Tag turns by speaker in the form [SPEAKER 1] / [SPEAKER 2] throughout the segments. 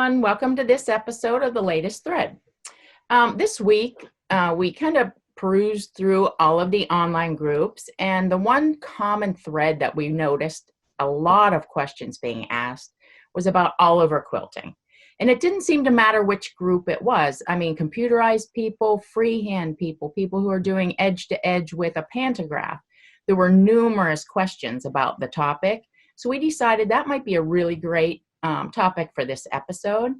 [SPEAKER 1] everyone. Welcome to this episode of The Latest Thread. This week, we kind of perused through all of the online groups, and the one common thread that we noticed a lot of questions being asked was about all over quilting. And it didn't seem to matter which group it was. I mean, computerized people, freehand people, people who are doing edge to edge with a pantograph. There were numerous questions about the topic. So we decided that might be a really great topic for this episode.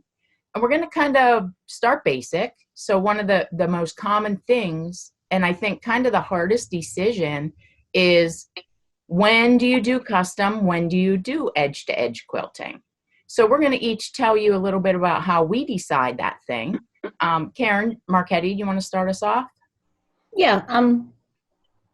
[SPEAKER 1] And we're going to kind of start basic. So one of the most common things, and I think kind of the hardest decision, is when do you do custom? When do you do edge to edge quilting? So we're going to each tell you a little bit about how we decide that thing. Karen Marchetti, you want to start us off?
[SPEAKER 2] Yeah.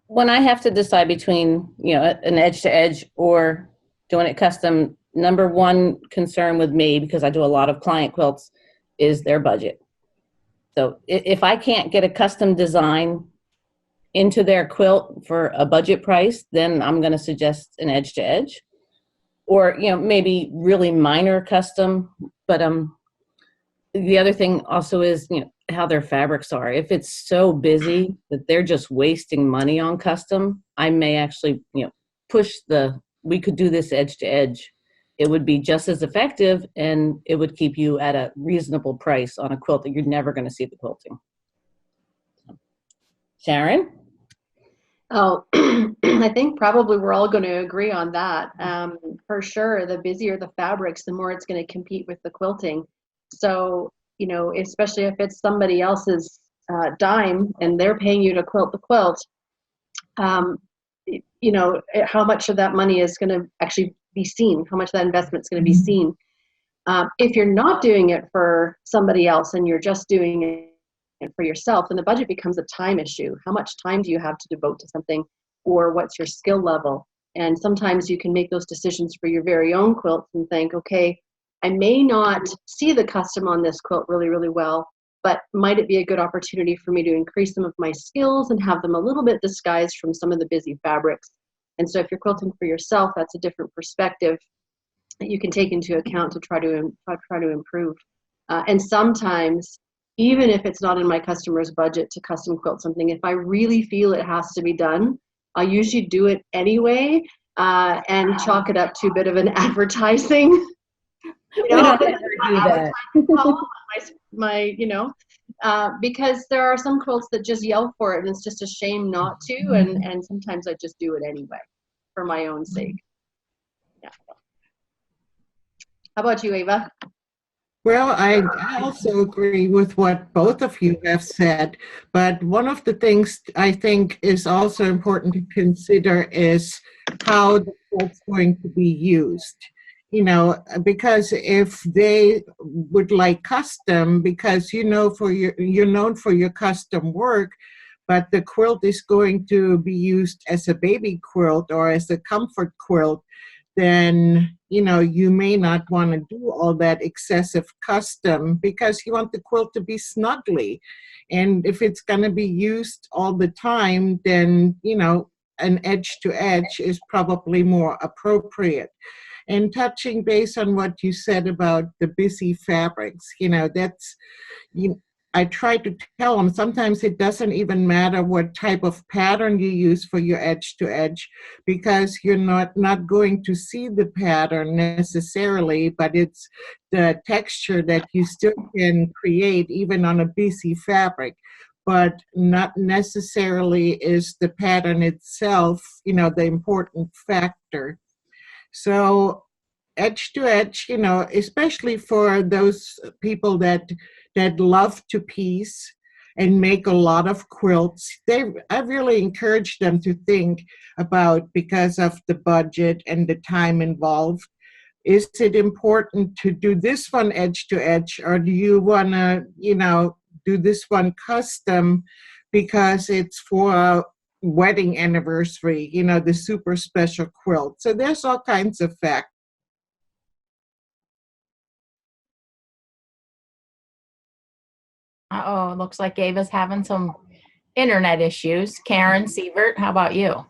[SPEAKER 2] When I have to decide between, an edge to edge or doing it custom, number one concern with me, because I do a lot of client quilts, is their budget. So if I can't get a custom design into their quilt for a budget price, then I'm going to suggest an edge to edge, or maybe really minor custom. But the other thing also is how their fabrics are. If it's so busy that they're just wasting money on custom, I may actually we could do this edge to edge. It would be just as effective, and it would keep you at a reasonable price on a quilt that you're never going to see the quilting. Sharon?
[SPEAKER 3] Oh, I think probably we're all going to agree on that. For sure, the busier the fabrics, the more it's going to compete with the quilting. So, especially if it's somebody else's dime and they're paying you to quilt the quilt, how much of that money is going to actually be seen, how much of that investment is going to be seen. If you're not doing it for somebody else and you're just doing it for yourself, then the budget becomes a time issue. How much time do you have to devote to something, or what's your skill level? And sometimes you can make those decisions for your very own quilts and think, okay, I may not see the custom on this quilt really, really well, but might it be a good opportunity for me to increase some of my skills and have them a little bit disguised from some of the busy fabrics? And so if you're quilting for yourself, that's a different perspective that you can take into account to try to improve. And sometimes, even if it's not in my customer's budget to custom quilt something, if I really feel it has to be done, I'll usually do it anyway and chalk it up to a bit of an advertising.
[SPEAKER 2] We don't ever do that.
[SPEAKER 3] Because there are some quilts that just yell for it, and it's just a shame not to. And sometimes I just do it anyway for my own sake. Yeah. How about you, Ava?
[SPEAKER 4] Well, I also agree with what both of you have said, but one of the things I think is also important to consider is how the quilt's going to be used. Because if they would like custom, because you're known for your custom work, but the quilt is going to be used as a baby quilt or as a comfort quilt, then you may not want to do all that excessive custom because you want the quilt to be snuggly. And if it's going to be used all the time, then an edge to edge is probably more appropriate. And touching base on what you said about the busy fabrics, I try to tell them sometimes it doesn't even matter what type of pattern you use for your edge to edge, because you're not going to see the pattern necessarily, but it's the texture that you still can create even on a busy fabric. But not necessarily is the pattern itself, the important factor. So edge to edge, especially for those people that love to piece and make a lot of quilts, I really encourage them to think about, because of the budget and the time involved, is it important to do this one edge to edge, or do you want to, do this one custom because it's for a wedding anniversary, the super special quilt. So there's all kinds of factors.
[SPEAKER 1] Uh-oh, looks like Ava's having some internet issues. Karen Sievert, how about you?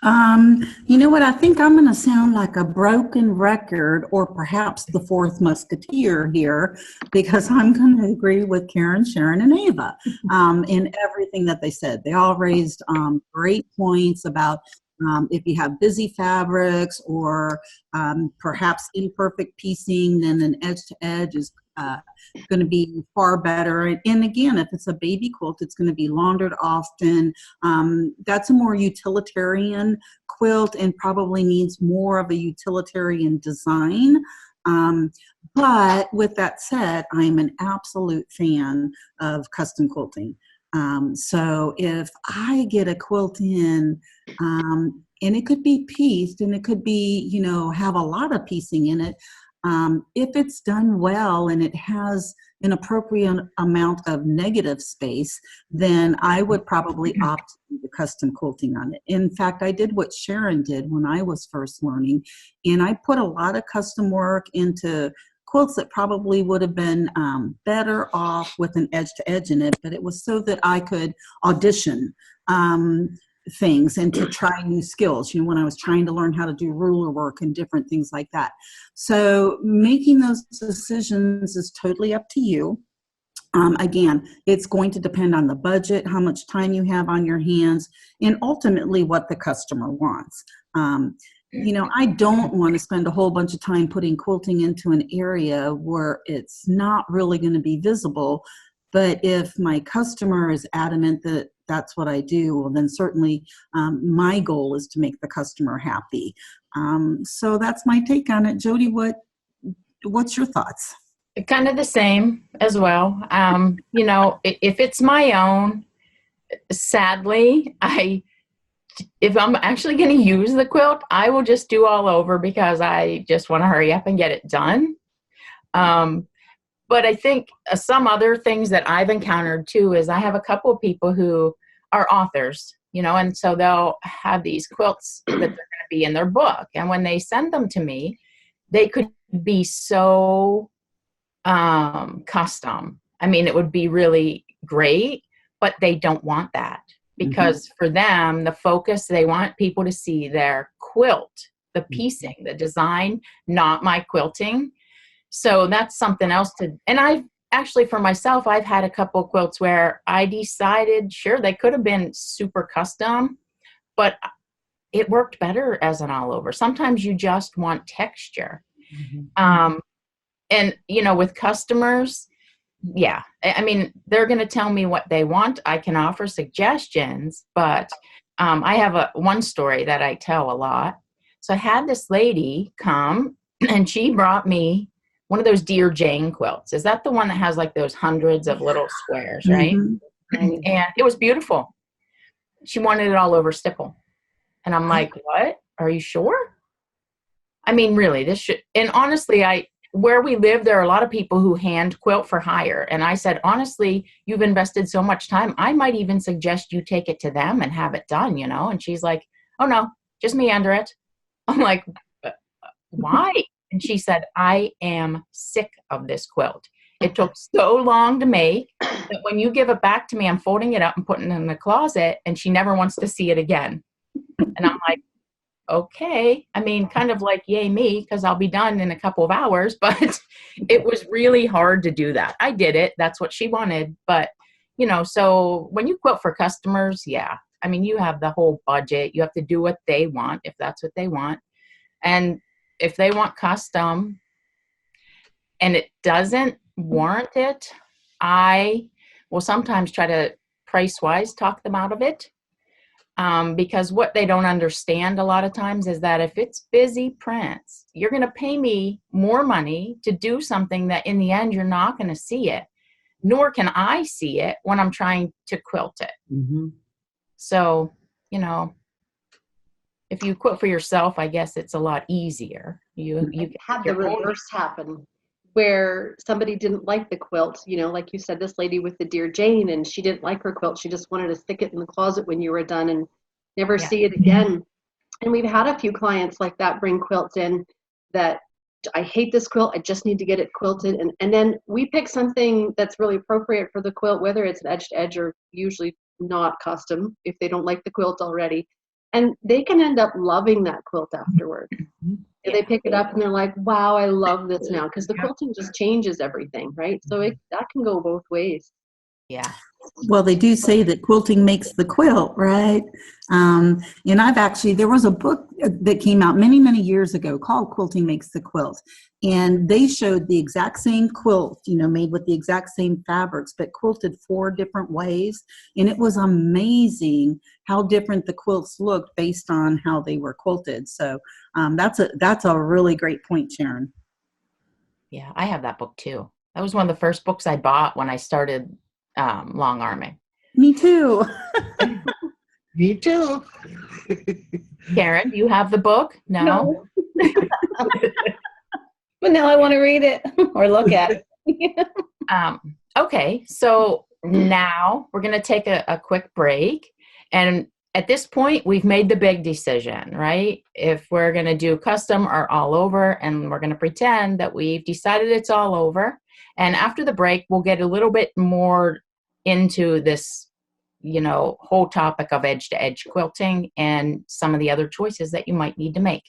[SPEAKER 5] You know what? I think I'm going to sound like a broken record or perhaps the fourth musketeer here because I'm going to agree with Karen, Sharon, and Ava in everything that they said. They all raised great points about if you have busy fabrics or perhaps imperfect piecing, then an edge to edge is going to be far better. And again, if it's a baby quilt, it's going to be laundered often. That's a more utilitarian quilt and probably needs more of a utilitarian design. But with that said, I'm an absolute fan of custom quilting. So if I get a quilt in, and it could be pieced and it could be, you know, have a lot of piecing in it. If it's done well and it has an appropriate amount of negative space, then I would probably opt for the custom quilting on it. In fact, I did what Sharon did when I was first learning, and I put a lot of custom work into quilts that probably would have been better off with an edge to edge in it, but it was so that I could audition things and to try new skills, you know, when I was trying to learn how to do ruler work and different things like that. So making those decisions is totally up to you. Again, it's going to depend on the budget, how much time you have on your hands, and ultimately what the customer wants. You know, I don't want to spend a whole bunch of time putting quilting into an area where it's not really going to be visible. But if my customer is adamant that that's what I do, well, then certainly my goal is to make the customer happy. So that's my take on it. Jody, what's your thoughts?
[SPEAKER 1] Kind of the same as well. You know, if it's my own, sadly, if I'm actually going to use the quilt, I will just do all over because I just want to hurry up and get it done. But I think some other things that I've encountered too is I have a couple of people who are authors, you know, and so they'll have these quilts that they're going to be in their book. And when they send them to me, they could be so custom. I mean, it would be really great, but they don't want that because for them, the focus, they want people to see their quilt, the piecing, the design, not my quilting. So that's something else and I've actually, for myself, I've had a couple of quilts where I decided, sure, they could have been super custom, but it worked better as an all over. Sometimes you just want texture. And, you know, with customers, yeah, I mean, they're going to tell me what they want. I can offer suggestions, but I have one story that I tell a lot. So I had this lady come and she brought me one of those Dear Jane quilts. Is that the one that has like those hundreds of little squares, right? And it was beautiful. She wanted it all over stipple. And I'm like, what? Are you sure? I mean, really, this should, and honestly, where we live, there are a lot of people who hand quilt for hire. And I said, honestly, you've invested so much time. I might even suggest you take it to them and have it done, you know? And she's like, oh no, just meander it. I'm like, why? And she said, I am sick of this quilt. It took so long to make that when you give it back to me, I'm folding it up and putting it in the closet, and she never wants to see it again. And I'm like, okay. I mean, kind of like, yay me, because I'll be done in a couple of hours. But it was really hard to do that. I did it. That's what she wanted. But, you know, so when you quilt for customers, yeah. I mean, you have the whole budget. You have to do what they want, if that's what they want. And if they want custom and it doesn't warrant it, I will sometimes try to price-wise talk them out of it. Because what they don't understand a lot of times is that if it's busy prints, you're going to pay me more money to do something that in the end you're not going to see it, nor can I see it when I'm trying to quilt it. So, you know, if you quilt for yourself, I guess it's a lot easier. You
[SPEAKER 3] had the reverse happen where somebody didn't like the quilt, you know, like you said, this lady with the Dear Jane, and she didn't like her quilt. She just wanted to stick it in the closet when you were done and never see it again. And we've had a few clients like that bring quilts in that I hate this quilt. I just need to get it quilted. And then we pick something that's really appropriate for the quilt, whether it's an edge to edge or usually not custom if they don't like the quilt already. And they can end up loving that quilt afterward.
[SPEAKER 1] Yeah.
[SPEAKER 3] They pick it up and they're like, wow, I love this now. Because the quilting just changes everything, right? So that can go both ways.
[SPEAKER 1] Yeah.
[SPEAKER 5] Well, they do say that quilting makes the quilt, right? And I've actually, there was a book that came out many, many years ago called Quilting Makes the Quilt. And they showed the exact same quilt, made with the exact same fabrics, but quilted 4 different ways. And it was amazing how different the quilts looked based on how they were quilted. So that's a really great point, Sharon.
[SPEAKER 1] Yeah, I have that book too. That was one of the first books I bought when I started long arming.
[SPEAKER 5] Me too.
[SPEAKER 4] Me too.
[SPEAKER 1] Karen, do you have the book? No.
[SPEAKER 2] But now I want to read it or look at it.
[SPEAKER 1] Okay, so now we're going to take a quick break. And at this point, we've made the big decision, right? If we're going to do custom or all over, and we're going to pretend that we've decided it's all over. And after the break, we'll get a little bit more into this, whole topic of edge-to-edge quilting and some of the other choices that you might need to make.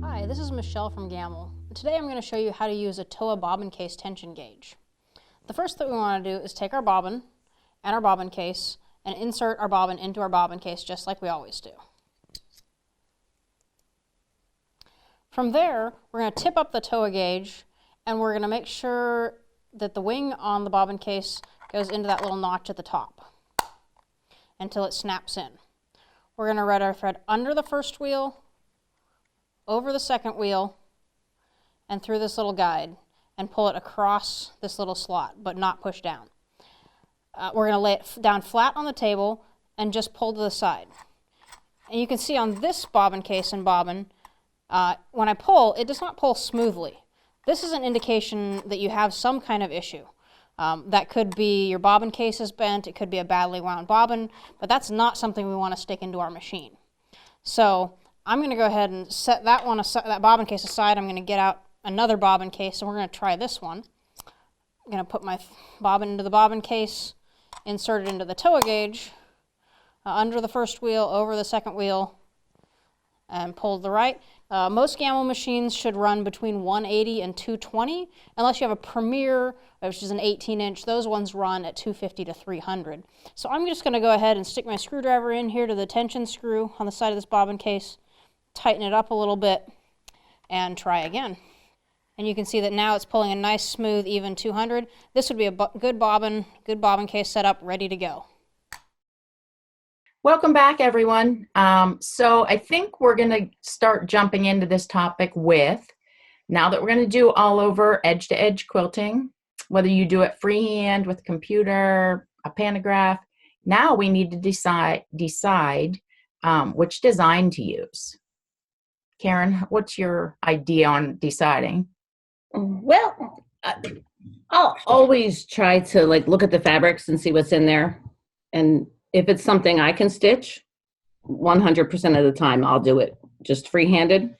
[SPEAKER 6] Hi, this is Michelle from Gammill. Today I'm going to show you how to use a TOA bobbin case tension gauge. The first thing we want to do is take our bobbin and our bobbin case and insert our bobbin into our bobbin case just like we always do. From there, we're going to tip up the TOA gauge and we're going to make sure that the wing on the bobbin case goes into that little notch at the top until it snaps in. We're going to run our thread under the first wheel, over the second wheel, and through this little guide and pull it across this little slot, but not push down. We're going to lay it down flat on the table and just pull to the side. And you can see on this bobbin case and bobbin, when I pull, it does not pull smoothly. This is an indication that you have some kind of issue. That could be your bobbin case is bent, it could be a badly wound bobbin, but that's not something we want to stick into our machine. So I'm going to go ahead and set that bobbin case aside. I'm going to get out another bobbin case, and we're going to try this one. I'm going to put my bobbin into the bobbin case, insert it into the TOA gauge, under the first wheel, over the second wheel, and pull to the right. Most Gammill machines should run between 180 and 220, unless you have a Premier, which is an 18-inch. Those ones run at 250 to 300. So I'm just going to go ahead and stick my screwdriver in here to the tension screw on the side of this bobbin case, tighten it up a little bit, and try again. And you can see that now it's pulling a nice, smooth, even 200. This would be a good bobbin case setup, ready to go.
[SPEAKER 1] Welcome back, everyone. So I think we're going to start jumping into this topic with, now that we're going to do all over edge-to-edge quilting, whether you do it freehand with a computer, a pantograph, now we need to decide which design to use. Karen, what's your idea on deciding?
[SPEAKER 2] Well, I'll always try to look at the fabrics and see what's in there. And if it's something I can stitch, 100% of the time I'll do it just free-handed.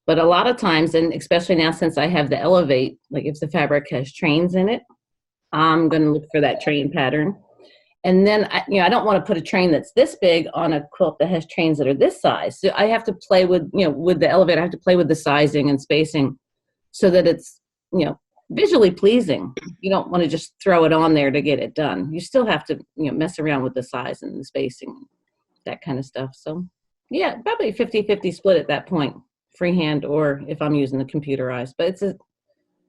[SPEAKER 2] But a lot of times, and especially now since I have the Elevate, if the fabric has trains in it, I'm going to look for that train pattern. And then, I don't want to put a train that's this big on a quilt that has trains that are this size. So I have to play with, with the Elevate, I have to play with the sizing and spacing so that it's, visually pleasing. You don't want to just throw it on there to get it done. You still have to, mess around with the size and the spacing, that kind of stuff. So yeah, probably 50-50 split at that point, freehand or if I'm using the computerized. But it's a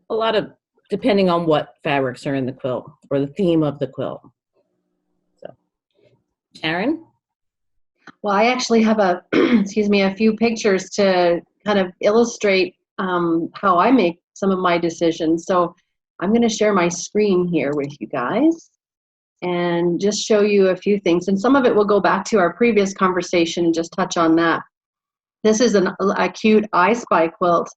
[SPEAKER 2] lot of depending on what fabrics are in the quilt or the theme of the quilt. So, Sharon?
[SPEAKER 3] Well, I actually have a few pictures to kind of illustrate how I make some of my decisions. So I'm going to share my screen here with you guys and just show you a few things. And some of it will go back to our previous conversation and just touch on that. This is a cute I Spy quilt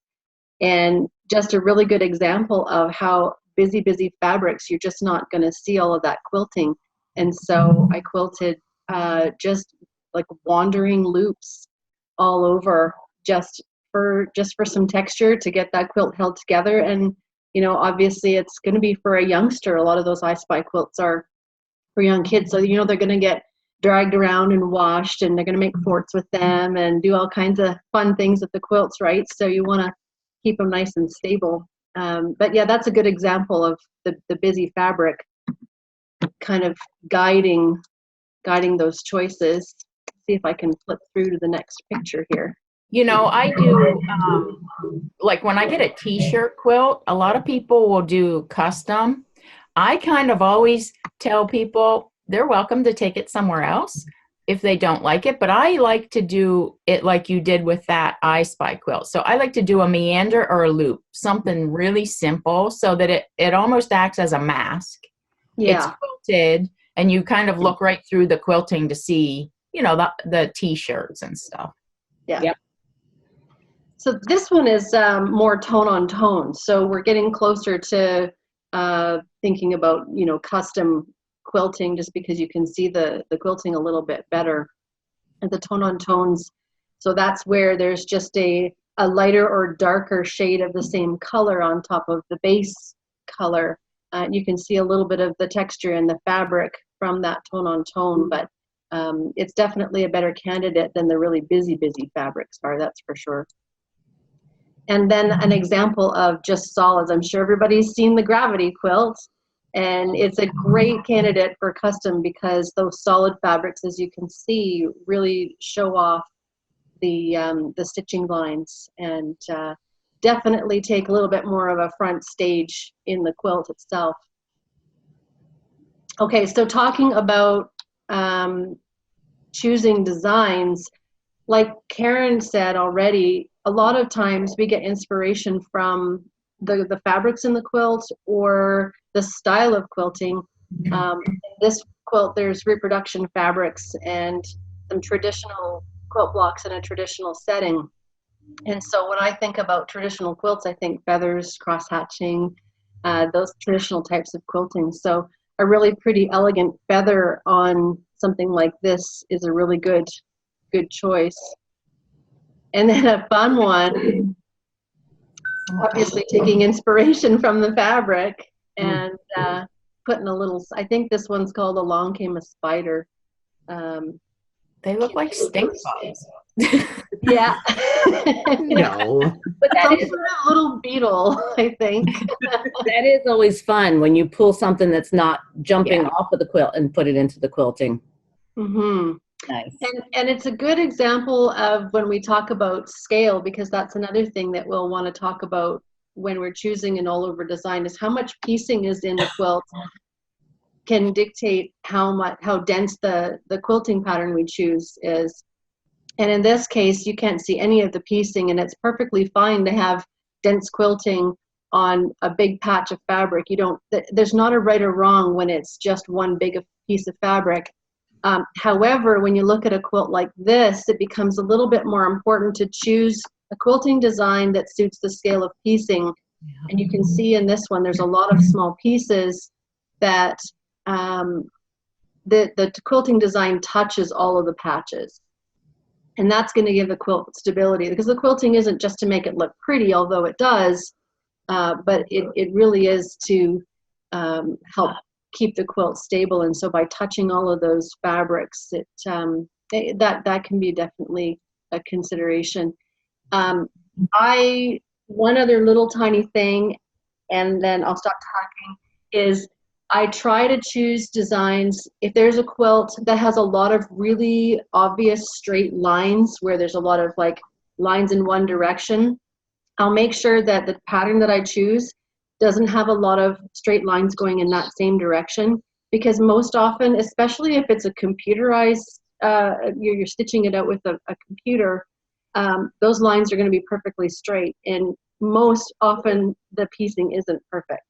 [SPEAKER 3] and just a really good example of how busy fabrics, you're just not going to see all of that quilting. And so I quilted just wandering loops all over just for some texture to get that quilt held together. And obviously it's going to be for a youngster. A lot of those I Spy quilts are for young kids. So, they're going to get dragged around and washed, and they're going to make forts with them and do all kinds of fun things with the quilts, right? So you want to keep them nice and stable. But yeah, that's a good example of the busy fabric kind of guiding those choices. See if I can flip through to the next picture here.
[SPEAKER 1] I do, like when I get a t-shirt quilt, a lot of people will do custom. I kind of always tell people they're welcome to take it somewhere else if they don't like it, but I like to do it like you did with that I Spy quilt. So I like to do a meander or a loop, something really simple so that it almost acts as a mask.
[SPEAKER 3] Yeah.
[SPEAKER 1] It's quilted, and you kind of look right through the quilting to see, the t-shirts and stuff.
[SPEAKER 3] Yeah.
[SPEAKER 2] Yep.
[SPEAKER 3] So this one is more tone on tone. So we're getting closer to thinking about, custom quilting, just because you can see the quilting a little bit better. And the tone on tones. So that's where there's just a lighter or darker shade of the same color on top of the base color. You can see a little bit of the texture in the fabric from that tone on tone, but it's definitely a better candidate than the really busy fabrics are, that's for sure. And then an example of just solids. I'm sure everybody's seen the Gravity quilt, and it's a great candidate for custom because those solid fabrics, as you can see, really show off the stitching lines, and definitely take a little bit more of a front stage in the quilt itself. Okay, so talking about choosing designs, like Karen said already, a lot of times we get inspiration from the fabrics in the quilt or the style of quilting. In this quilt, there's reproduction fabrics and some traditional quilt blocks in a traditional setting. And so when I think about traditional quilts, I think feathers, cross-hatching, those traditional types of quilting. So a really pretty elegant feather on something like this is a really good choice. And then a fun one, obviously taking inspiration from the fabric and putting a little, I think this one's called Along Came a Spider.
[SPEAKER 1] They look like stink bugs.
[SPEAKER 3] Yeah.
[SPEAKER 2] No. But
[SPEAKER 3] Some
[SPEAKER 2] that is,
[SPEAKER 3] sort of little beetle, I think.
[SPEAKER 2] that is always fun when you pull something that's not jumping off of the quilt and put it into the quilting.
[SPEAKER 3] Mm-hmm.
[SPEAKER 2] Nice.
[SPEAKER 3] And it's a good example of when we talk about scale, because that's another thing that we'll want to talk about when we're choosing an all-over design, is how much piecing is in the quilt can dictate how dense the quilting pattern we choose is. And in this case, you can't see any of the piecing, and it's perfectly fine to have dense quilting on a big patch of fabric. There's not a right or wrong when it's just one big piece of fabric. However, when you look at a quilt like this, it becomes a little bit more important to choose a quilting design that suits the scale of piecing. And you can see in this one, there's a lot of small pieces that the quilting design touches all of the patches. And that's going to give the quilt stability, because the quilting isn't just to make it look pretty, although it does, but it really is to help keep the quilt stable. And so by touching all of those fabrics, that can be definitely a consideration. One other little tiny thing, and then I'll stop talking, is I try to choose designs, if there's a quilt that has a lot of really obvious straight lines, where there's a lot of like lines in one direction, I'll make sure that the pattern that I choose doesn't have a lot of straight lines going in that same direction, because most often, especially if it's a computerized, you're stitching it out with a computer, those lines are going to be perfectly straight, and most often the piecing isn't perfect.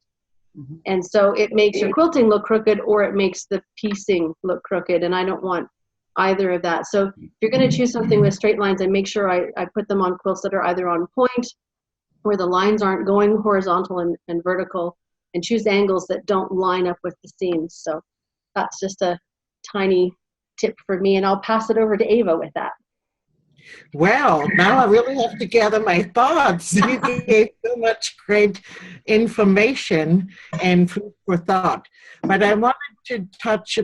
[SPEAKER 3] Mm-hmm. And so it makes your quilting look crooked, or it makes the piecing look crooked, and I don't want either of that. So if you're going to choose something with straight lines, I make sure I put them on quilts that are either on point, where the lines aren't going horizontal and vertical, and choose angles that don't line up with the seams. So that's just a tiny tip for me, and I'll pass it over to Ava with that.
[SPEAKER 4] Well, now I really have to gather my thoughts. You gave so much great information and food for thought. But I wanted to touch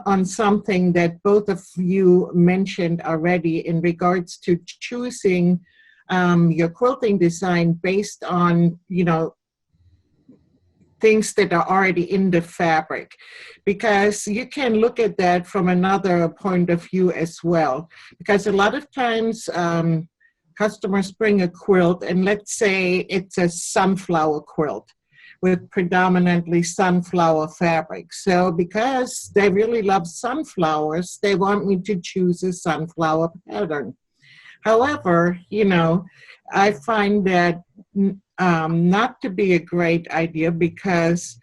[SPEAKER 4] on something that both of you mentioned already in regards to choosing your quilting design based on, things that are already in the fabric, because you can look at that from another point of view as well. Because a lot of times customers bring a quilt, and let's say it's a sunflower quilt with predominantly sunflower fabric. So because they really love sunflowers, they want me to choose a sunflower pattern. However, I find that not to be a great idea, because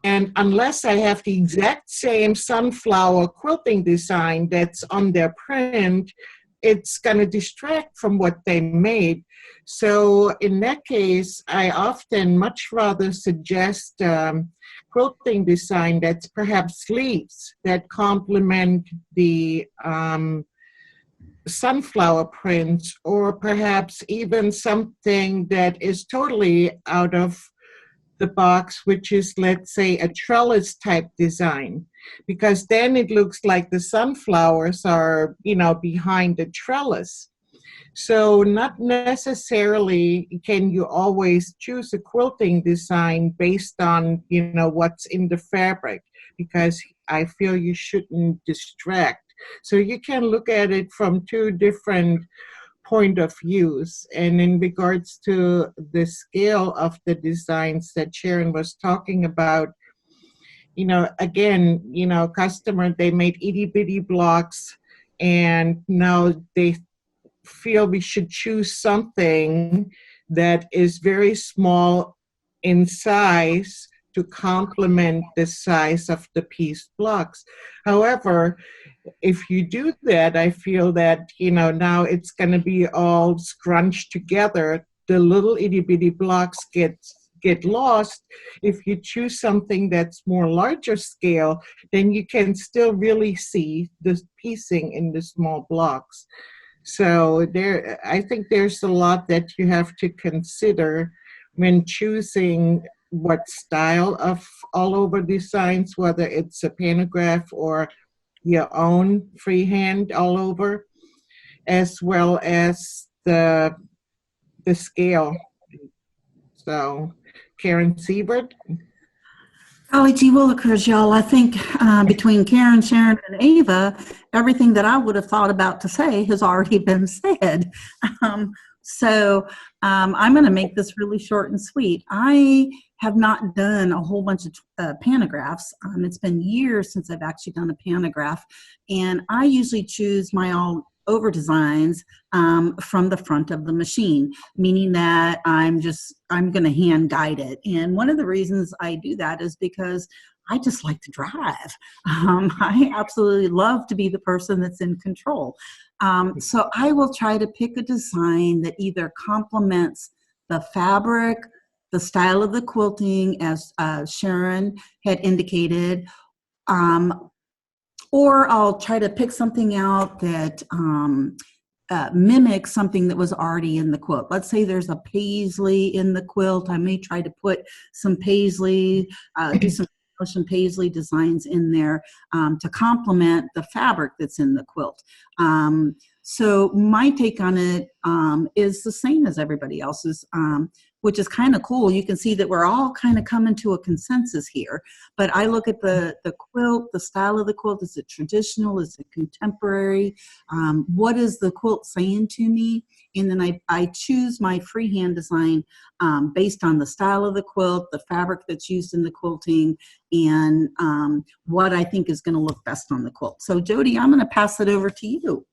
[SPEAKER 4] and unless I have the exact same sunflower quilting design that's on their print, it's going to distract from what they made. So in that case, I often much rather suggest quilting design that's perhaps sleeves that complement the sunflower print, or perhaps even something that is totally out of the box, which is, let's say, a trellis type design, because then it looks like the sunflowers are, behind the trellis. So not necessarily can you always choose a quilting design based on, what's in the fabric, because I feel you shouldn't distract. So you can look at it from two different point of views. And in regards to the scale of the designs that Sharon was talking about, again, customer, they made itty bitty blocks, and now they feel we should choose something that is very small in size to complement the size of the piece blocks. However, if you do that, I feel that, now it's going to be all scrunched together. The little itty bitty blocks get lost. If you choose something that's more larger scale, then you can still really see the piecing in the small blocks. So I think there's a lot that you have to consider when choosing what style of all over designs, whether it's a pantograph or your own freehand all over, as well as the scale. So, Karen Siebert.
[SPEAKER 5] Golly gee willikers, y'all. I think between Karen, Sharon, and Ava, everything that I would have thought about to say has already been said. So I'm going to make this really short and sweet. I have not done a whole bunch of pantographs. It's been years since I've actually done a pantograph, and I usually choose my all over designs from the front of the machine, meaning that I'm going to hand guide it. And one of the reasons I do that is because I just like to drive. I absolutely love to be the person that's in control. So I will try to pick a design that either complements the fabric, the style of the quilting, as Sharon had indicated, or I'll try to pick something out that mimics something that was already in the quilt. Let's say there's a paisley in the quilt. I may try to put some paisley, do some paisley designs in there to complement the fabric that's in the quilt. So my take on it is the same as everybody else's, which is kind of cool. You can see that we're all kind of coming to a consensus here. But I look at the quilt, the style of the quilt. Is it traditional? Is it contemporary? What is the quilt saying to me? And then I choose my freehand design based on the style of the quilt, the fabric that's used in the quilting, and what I think is going to look best on the quilt. So Jody, I'm going to pass it over to you.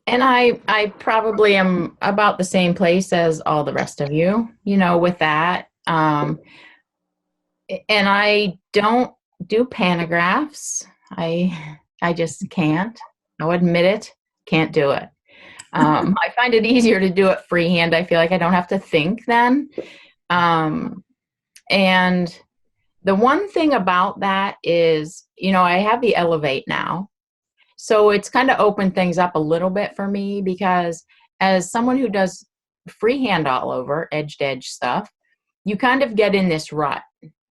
[SPEAKER 1] And I probably am about the same place as all the rest of you, with that. And I don't do pantographs. I just can't. I'll admit it. Can't do it. I find it easier to do it freehand. I feel like I don't have to think then. And The one thing about that is, I have the Elevate now. So it's kind of opened things up a little bit for me, because as someone who does freehand all over edge to edge stuff, you kind of get in this rut,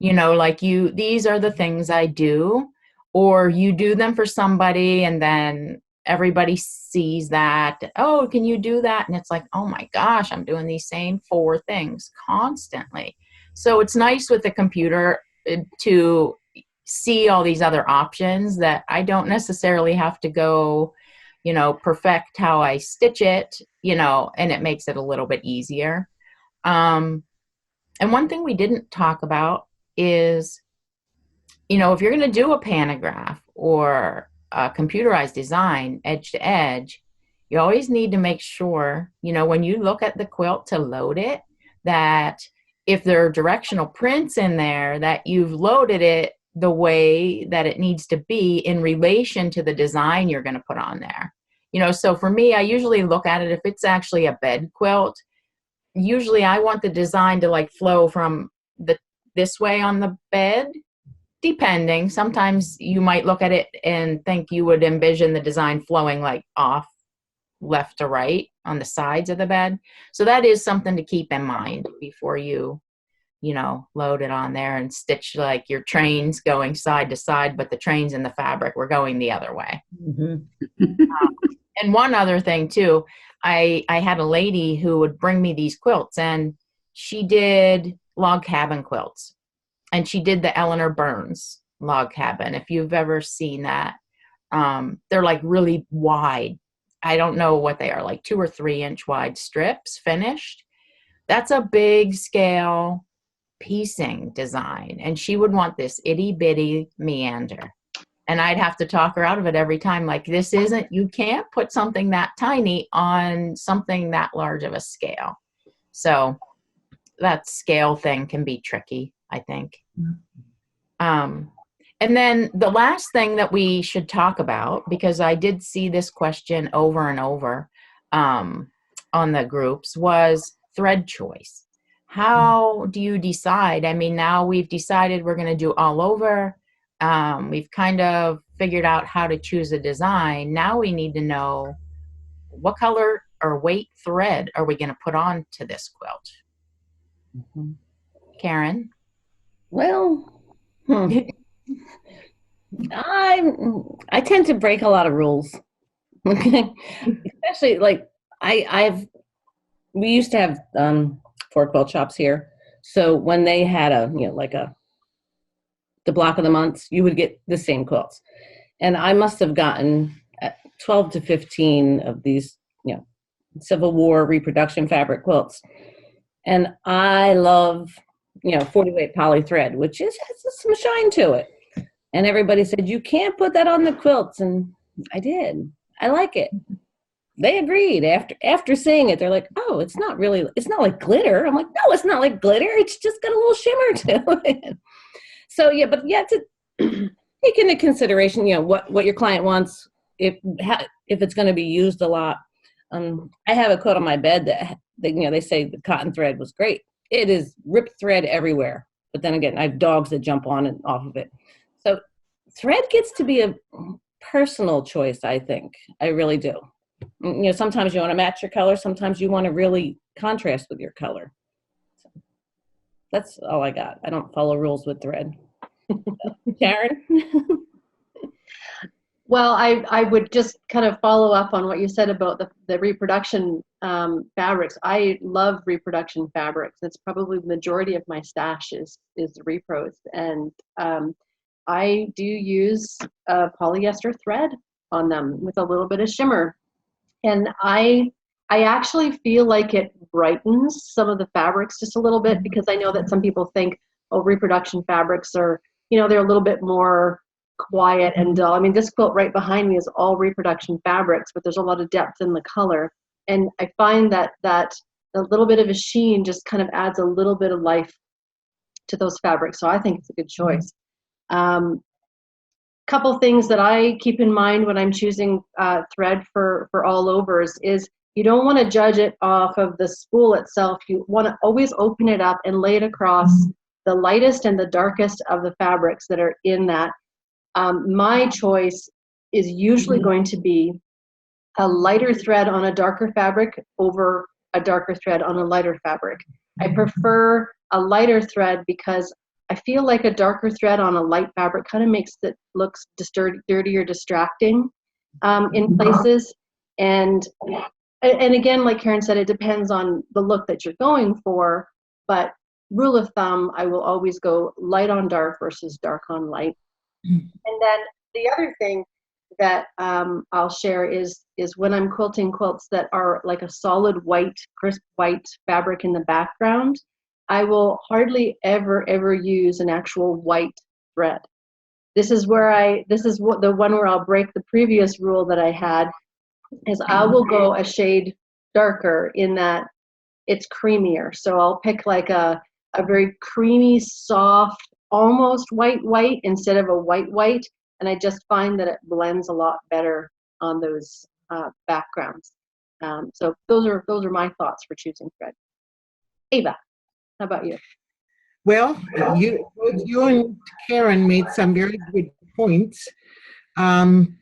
[SPEAKER 1] like these are the things I do, or you do them for somebody and then everybody sees that, oh, can you do that? And it's like, oh my gosh, I'm doing these same 4 things constantly. So it's nice with the computer to see all these other options that I don't necessarily have to go, perfect how I stitch it, and it makes it a little bit easier. And one thing we didn't talk about is, if you're going to do a pantograph or a computerized design edge to edge, you always need to make sure, when you look at the quilt to load it, that if there are directional prints in there, that you've loaded it the way that it needs to be in relation to the design you're going to put on there. So for me, I usually look at it, if it's actually a bed quilt, usually I want the design to like flow from this way on the bed, depending. Sometimes you might look at it and think you would envision the design flowing like off left to right on the sides of the bed. So that is something to keep in mind before you load it on there and stitch like your trains going side to side, but the trains in the fabric were going the other way.
[SPEAKER 2] Mm-hmm.
[SPEAKER 1] And one other thing too, I had a lady who would bring me these quilts, and she did log cabin quilts, and she did the Eleanor Burns log cabin. If you've ever seen that, they're like really wide. I don't know what they are, like 2 or 3 inch wide strips finished. That's a big scale piecing design. And she would want this itty bitty meander. And I'd have to talk her out of it every time. Like, you can't put something that tiny on something that large of a scale. So that scale thing can be tricky, I think. And then the last thing that we should talk about, because I did see this question over and over on the groups, was thread choice. How do you decide? I mean, now we've decided we're going to do all over. We've kind of figured out how to choose a design. Now we need to know what color or weight thread are we going to put on to this quilt.
[SPEAKER 2] Mm-hmm.
[SPEAKER 1] Karen?
[SPEAKER 2] Well, I tend to break a lot of rules. Especially like we used to have 4 quilt shops here. So when they had the block of the months, you would get the same quilts. And I must have gotten 12 to 15 of these, Civil War reproduction fabric quilts. And I love, 40 weight poly thread, which has some shine to it. And everybody said, you can't put that on the quilts. And I did. I like it. They agreed after seeing it. They're like, oh, it's not like glitter. I'm like, no, it's not like glitter. It's just got a little shimmer to it. So yeah, but you have to take into consideration, what your client wants, if it's going to be used a lot. I have a quilt on my bed that they say the cotton thread was great. It is ripped thread everywhere. But then again, I have dogs that jump on and off of it. So thread gets to be a personal choice, I think. I really do. Sometimes you want to match your color. Sometimes you want to really contrast with your color. So that's all I got. I don't follow rules with thread. Karen?
[SPEAKER 3] Well, I would just kind of follow up on what you said about the reproduction fabrics. I love reproduction fabrics. It's probably the majority of my stash is the repros. And I do use polyester thread on them with a little bit of shimmer. And I actually feel like it brightens some of the fabrics just a little bit, because I know that some people think, oh, reproduction fabrics are, they're a little bit more quiet and dull. I mean, this quilt right behind me is all reproduction fabrics, but there's a lot of depth in the color. And I find that a little bit of a sheen just kind of adds a little bit of life to those fabrics. So I think it's a good choice. Couple things that I keep in mind when I'm choosing thread for all overs is you don't want to judge it off of the spool itself. You want to always open it up and lay it across the lightest and the darkest of the fabrics that are in that. My choice is usually going to be a lighter thread on a darker fabric over a darker thread on a lighter fabric. I prefer a lighter thread because I feel like a darker thread on a light fabric kind of makes it looks dirty or distracting in places. And again, like Karen said, it depends on the look that you're going for, but rule of thumb, I will always go light on dark versus dark on light. And then the other thing that I'll share is when I'm quilting quilts that are like a solid white, crisp white fabric in the background, I will hardly ever use an actual white thread. This is the one where I'll break the previous rule that I had, is I will go a shade darker in that it's creamier. So I'll pick like a very creamy, soft, almost white instead of a white. And I just find that it blends a lot better on those backgrounds. So those are my thoughts for choosing thread. Ava, how about you?
[SPEAKER 4] Well, both you and Karen made some very good points. And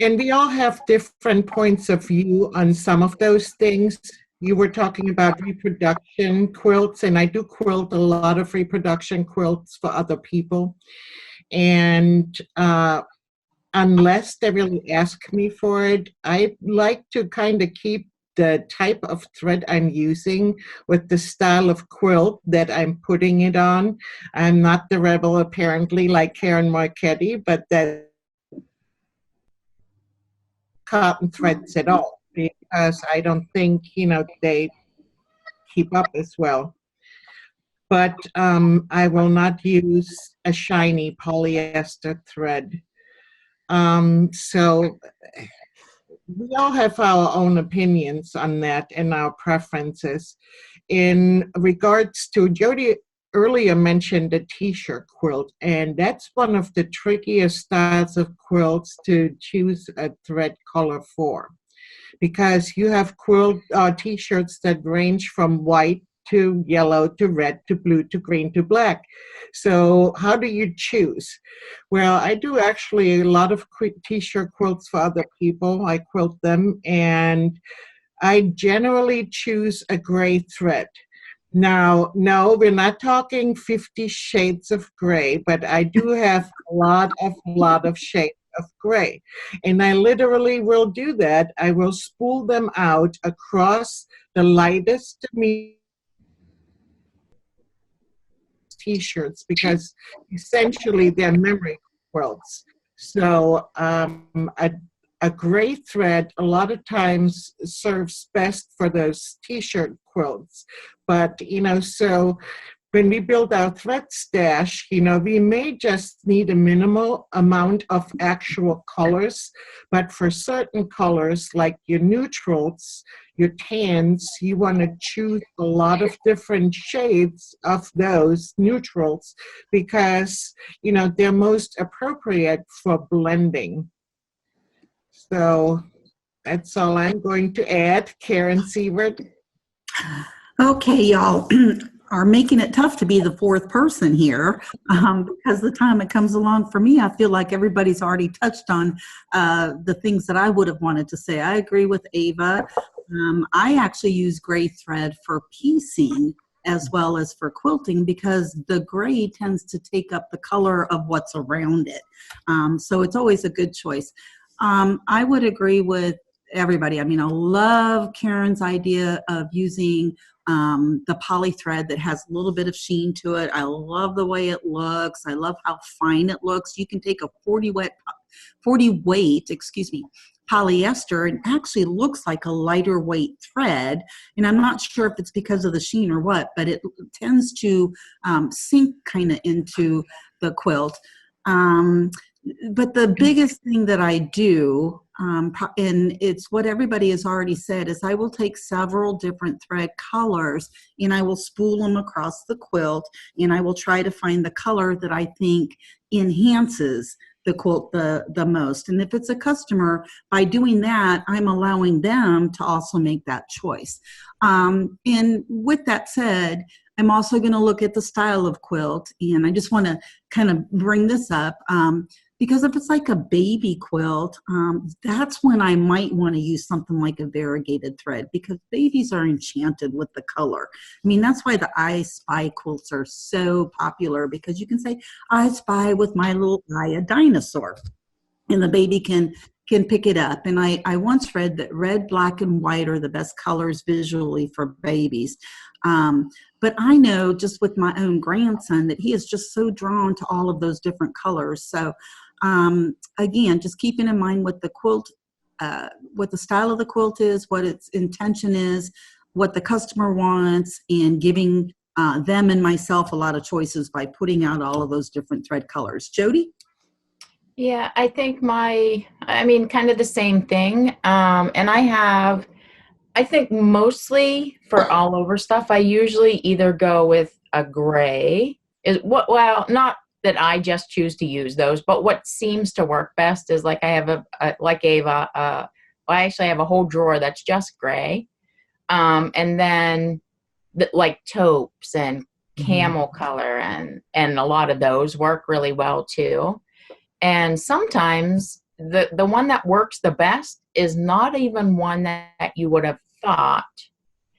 [SPEAKER 4] we all have different points of view on some of those things. You were talking about reproduction quilts, and I do quilt a lot of reproduction quilts for other people. And unless they really ask me for it, I like to kind of keep the type of thread I'm using with the style of quilt that I'm putting it on. I'm not the rebel, apparently, like Karen Marchetti, but that cotton threads at all, because I don't think, they keep up as well. But I will not use a shiny polyester thread. So we all have our own opinions on that and our preferences. In regards to, Jody earlier mentioned the t-shirt quilt, and that's one of the trickiest styles of quilts to choose a thread color for, because you have t-shirts that range from white to yellow to red to blue to green to black. So how do you choose? Well, I do actually a lot of t-shirt quilts for other people. I quilt them, and I generally choose a gray thread. Now, no, we're not talking 50 shades of gray, but I do have a lot of shades of gray. And I literally will do that. I will spool them out across the lightest to medium t-shirts, because essentially they're memory quilts. So a gray thread a lot of times serves best for those t-shirt quilts. But, so when we build our thread stash, we may just need a minimal amount of actual colors, but for certain colors like your neutrals, your tans, you want to choose a lot of different shades of those neutrals because, they're most appropriate for blending. So that's all I'm going to add. Karen Sievert.
[SPEAKER 5] Okay, y'all are making it tough to be the fourth person here because the time it comes along for me, I feel like everybody's already touched on the things that I would have wanted to say. I agree with Ava. I actually use gray thread for piecing as well as for quilting because the gray tends to take up the color of what's around it. So it's always a good choice. I would agree with everybody. I mean, I love Karen's idea of using the poly thread that has a little bit of sheen to it. I love the way it looks. I love how fine it looks. You can take a 40 weight, polyester and actually looks like a lighter weight thread. And I'm not sure if it's because of the sheen or what, but it tends to sink kind of into the quilt. But the biggest thing that I do, and it's what everybody has already said, is I will take several different thread colors and I will spool them across the quilt and I will try to find the color that I think enhances the quilt the most. And if it's a customer, by doing that, I'm allowing them to also make that choice. And with that said, I'm also going to look at the style of quilt, and I just want to kind of bring this up because if it's like a baby quilt, that's when I might want to use something like a variegated thread, because babies are enchanted with the color. I mean, that's why the I Spy quilts are so popular, because you can say, I spy with my little eye a dinosaur, and the baby can pick it up. And I once read that red, black, and white are the best colors visually for babies. But I know just with my own grandson that he is just so drawn to all of those different colors. So again, just keeping in mind what the quilt, what the style of the quilt is, what its intention is, what the customer wants, and giving them and myself a lot of choices by putting out all of those different thread colors. Jody?
[SPEAKER 1] Yeah, I think kind of the same thing. And I think mostly for all over stuff, I usually either go with a gray. Well, not that I just choose to use those, but what seems to work best is like I have like Ava, I actually have a whole drawer that's just gray. And then like taupes and camel color and a lot of those work really well too. And sometimes the one that works the best is not even one that you would have thought.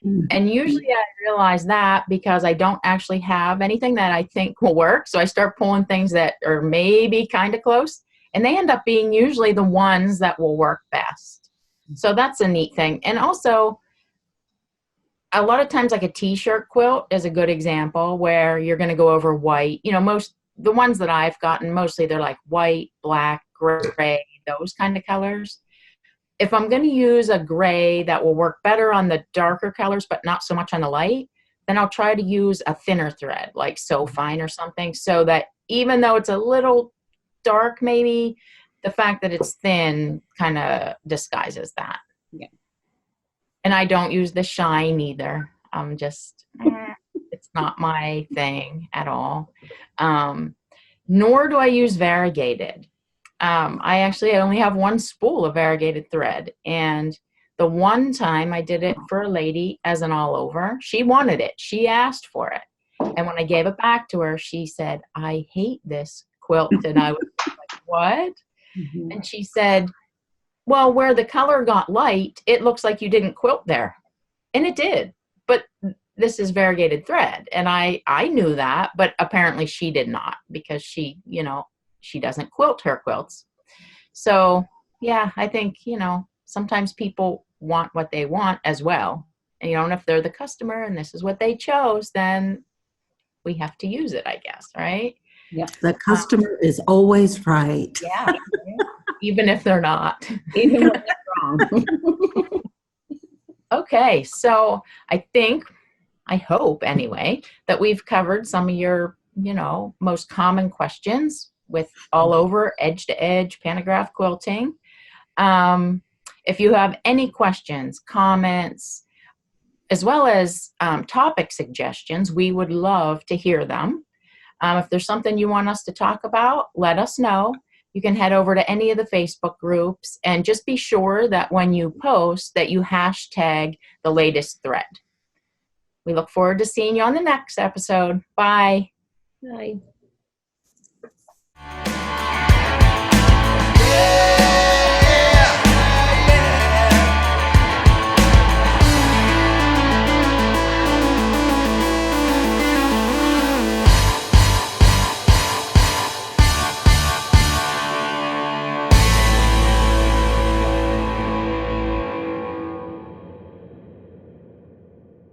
[SPEAKER 1] And usually I realize that because I don't actually have anything that I think will work. So I start pulling things that are maybe kind of close, and they end up being usually the ones that will work best. So that's a neat thing. And also, a lot of times like a t-shirt quilt is a good example where you're going to go over white. The ones that I've gotten, mostly they're like white, black, gray, those kind of colors. If I'm going to use a gray that will work better on the darker colors, but not so much on the light, then I'll try to use a thinner thread, like So Fine or something, so that even though it's a little dark, maybe, the fact that it's thin kind of disguises that.
[SPEAKER 2] Yeah.
[SPEAKER 1] And I don't use the shine either. I'm just, it's not my thing at all. Nor do I use variegated. I actually only have one spool of variegated thread. And the one time I did it for a lady as an all over, she wanted it. She asked for it. And when I gave it back to her, she said, I hate this quilt. And I was like, what? And she said, well, where the color got light, it looks like you didn't quilt there. And it did. But this is variegated thread. And I knew that, but apparently she did not, because she doesn't quilt her quilts. So yeah, I think, sometimes people want what they want as well. And, and if they're the customer and this is what they chose, then we have to use it, I guess. Right.
[SPEAKER 2] Yep.
[SPEAKER 5] The customer is always right.
[SPEAKER 1] Yeah. Even if they're not.
[SPEAKER 2] Even when they're wrong.
[SPEAKER 1] Okay. So I hope anyway, that we've covered some of your, most common questions with all over edge to edge pantograph quilting. If you have any questions, comments, as well as topic suggestions, we would love to hear them. If there's something you want us to talk about, let us know. You can head over to any of the Facebook groups, and just be sure that when you post that you hashtag the latest thread. We look forward to seeing you on the next episode. Bye.
[SPEAKER 2] Bye.